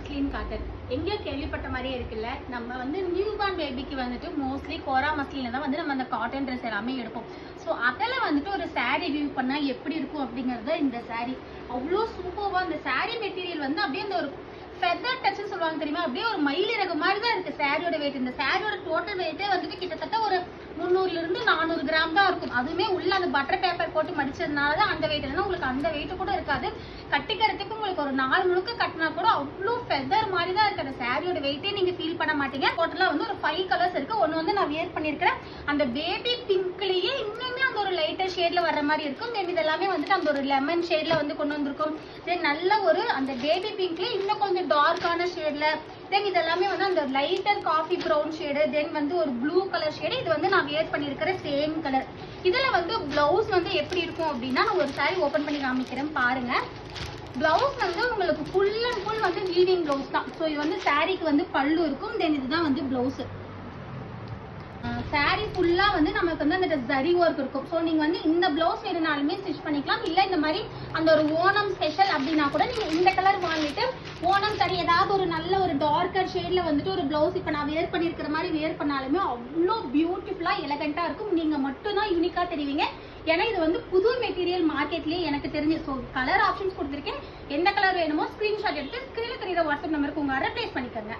Muslin cotton எங்கேயோ கேள்விப்பட்ட மாதிரியே இருக்குல்ல. நம்ம வந்து நியூ பார்ன் பேபிக்கு வந்துட்டு மோஸ்ட்லி கோரா மஸ்லின்ல தான் வந்து நம்ம அந்த காட்டன் ட்ரெஸ் எல்லாமே எடுப்போம். ஸோ அதில் வந்துட்டு ஒரு சாரீ வியூ பண்ணால் எப்படி இருக்கும் அப்படிங்கிறது இந்த சாரீ. அவ்வளோ சூப்பராக அந்த சாரீ மெட்டீரியல் வந்து அப்படியே அந்த ஒரு ஃபெதர் டச்னு சொல்லுவாங்க தெரியுமா, அப்படியே ஒரு மயிலிறகு மாதிரி தான் இருக்கு சாரியோட வெயிட். இந்த சாரியோட டோட்டல் வெயிட்டே வந்துட்டு கிட்டத்தட்ட ஒரு 300 இருந்து 400 கிராம் தான் இருக்கும். அதுவுமே உள்ள அந்த பட்டர் பேப்பர் போட்டு மடிச்சதுனால தான் அந்த வெயிட். இல்லைன்னா உங்களுக்கு அந்த வெயிட் கூட இருக்காது. கட்டிக்கிறதுக்கு உங்களுக்கு ஒரு 4 முழுக்க கட்டினா கூட அவ்வளோ ஃபெதர் மாதிரி தான் இருக்கு. அந்த சாரியோட வெயிட்டே நீங்க ஃபீல் பண்ண மாட்டீங்க. டோட்டலா வந்து ஒரு 5 கலர்ஸ் இருக்கு. ஒன்று வந்து நான் வியர் பண்ணியிருக்கிறேன் அந்த பேபி பிங்க்லயே இன்னுமே அந்த ஒரு லைட்டர் ஷேட்ல வர்ற மாதிரி இருக்கும். தென் இது எல்லாமே வந்துட்டு அந்த ஒரு லெமன் ஷேட்ல வந்து கொண்டு வந்திருக்கும். தென் நல்ல ஒரு அந்த பேபி பிங்க்ல இன்னும் கொஞ்சம் டார்க்கான ஷேட்ல. தென் இது எல்லாமே வந்து அந்த லைட்டர் காஃபி ப்ரௌன் ஷேடு. தென் வந்து ஒரு ப்ளூ கலர் ஷேடு. இது வந்து நான் வியர் பண்ணியிருக்கிற சேம் கலர். இதுல வந்து பிளவுஸ் வந்து எப்படி இருக்கும் அப்படின்னா, நான் ஒரு சாரி ஓபன் பண்ணி காமிக்கிறேன் பாருங்க. பிளவுஸ் வந்து உங்களுக்கு ஃபுல் அண்ட் ஃபுல் வந்து வீவிங் பிளவுஸ் தான். ஸோ இது வந்து சாரிக்கு வந்து பல்லு இருக்கும். தென் இதுதான் வந்து பிளவுஸ். சாரி ஃபுல்லா வந்து நமக்கு வந்து அந்த ஜரி ஒர்க் இருக்கும். ஸோ நீங்க வந்து இந்த பிளவுஸ் வேணுனாலுமே ஸ்டிச் பண்ணிக்கலாம். இல்லை இந்த மாதிரி அந்த ஒரு ஓணம் ஸ்பெஷல் அப்படின்னா கூட நீங்க இந்த கலர் வாங்கிட்டு ஓணம் தனி ஏதாவது ஒரு நல்ல ஒரு டார்க்கர் ஷேட்ல வந்துட்டு ஒரு பிளவுஸ் இப்போ நான் வேர் பண்ணியிருக்கிற மாதிரி வேர் பண்ணாலுமே அவ்வளோ பியூட்டிஃபுல்லா எலகண்டா இருக்கும். நீங்க மட்டும் தான் யூனிக்கா தெரிவிங்க. ஏன்னா இது வந்து புது மெட்டீரியல் மார்க்கெட்லயே எனக்கு தெரிஞ்சு. ஸோ கலர் ஆப்ஷன்ஸ் கொடுத்துருக்கேன். எந்த கலர் வேணுமோ ஸ்கிரீன்ஷாட் எடுத்து ஸ்கிரீன்ல தெரியுற வாட்ஸ்அப் நம்பருக்கு உங்க ஆர்டர் பிளேஸ் பண்ணிக்கோங்க.